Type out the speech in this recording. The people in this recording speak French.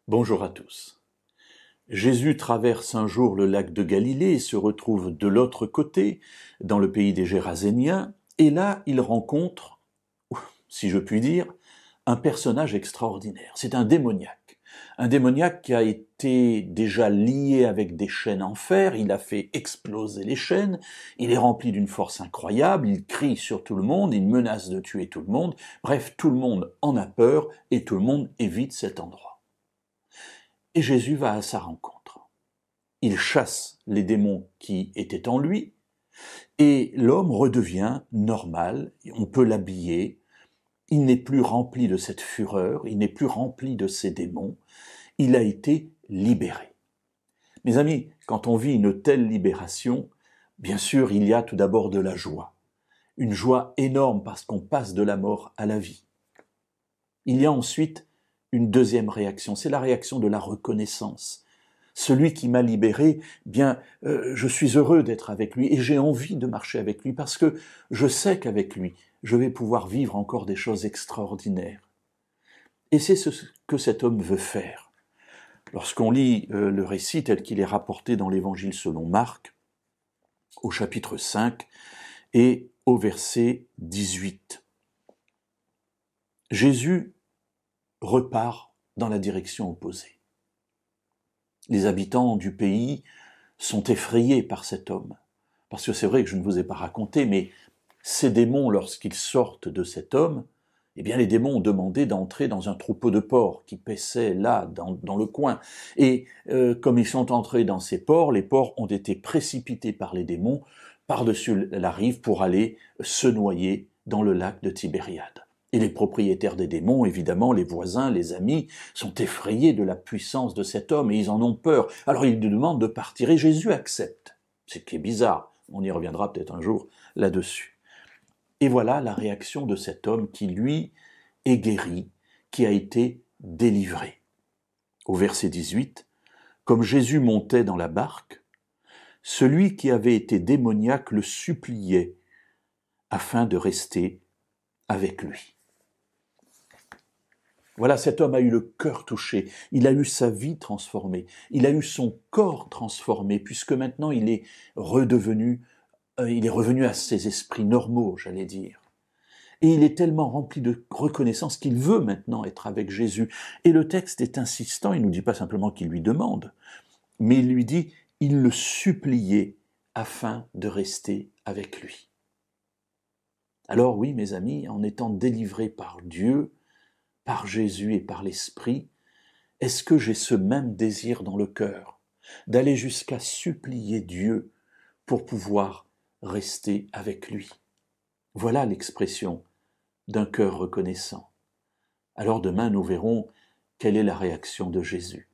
Bonjour à tous. Jésus traverse un jour le lac de Galilée et se retrouve de l'autre côté, dans le pays des Géraséniens, et là il rencontre, si je puis dire, un personnage extraordinaire. C'est un démoniaque qui a été déjà lié avec des chaînes en fer, il a fait exploser les chaînes, il est rempli d'une force incroyable, il crie sur tout le monde, il menace de tuer tout le monde, bref, tout le monde en a peur et tout le monde évite cet endroit. Et Jésus va à sa rencontre. Il chasse les démons qui étaient en lui, et l'homme redevient normal, on peut l'habiller, il n'est plus rempli de cette fureur, il n'est plus rempli de ces démons, il a été libéré. Mes amis, quand on vit une telle libération, bien sûr, il y a tout d'abord de la joie. Une joie énorme parce qu'on passe de la mort à la vie. Il y a ensuite une deuxième réaction, c'est la réaction de la reconnaissance. Celui qui m'a libéré, je suis heureux d'être avec lui et j'ai envie de marcher avec lui parce que je sais qu'avec lui, je vais pouvoir vivre encore des choses extraordinaires. Et c'est ce que cet homme veut faire. Lorsqu'on lit le récit tel qu'il est rapporté dans l'Évangile selon Marc, au chapitre 5 et au verset 18, Jésus repart dans la direction opposée. Les habitants du pays sont effrayés par cet homme. Parce que c'est vrai que je ne vous ai pas raconté, mais ces démons, lorsqu'ils sortent de cet homme, eh bien les démons ont demandé d'entrer dans un troupeau de porcs qui paissaient là, dans le coin. Et comme ils sont entrés dans ces porcs, les porcs ont été précipités par les démons par-dessus la rive pour aller se noyer dans le lac de Tibériade. Et les propriétaires des démons, évidemment, les voisins, les amis, sont effrayés de la puissance de cet homme et ils en ont peur. Alors ils lui demandent de partir et Jésus accepte. Ce qui est bizarre. On y reviendra peut-être un jour là-dessus. Et voilà la réaction de cet homme qui, lui, est guéri, qui a été délivré. Au verset 18, comme Jésus montait dans la barque, celui qui avait été démoniaque le suppliait afin de rester avec lui. Voilà, cet homme a eu le cœur touché, il a eu sa vie transformée, il a eu son corps transformé, puisque maintenant il est revenu à ses esprits normaux, j'allais dire. Et il est tellement rempli de reconnaissance qu'il veut maintenant être avec Jésus. Et le texte est insistant, il ne nous dit pas simplement qu'il lui demande, mais il lui dit, il le suppliait afin de rester avec lui. Alors oui, mes amis, en étant délivrés par Dieu, par Jésus et par l'Esprit, est-ce que j'ai ce même désir dans le cœur, d'aller jusqu'à supplier Dieu pour pouvoir rester avec lui? Voilà l'expression d'un cœur reconnaissant. Alors demain, nous verrons quelle est la réaction de Jésus.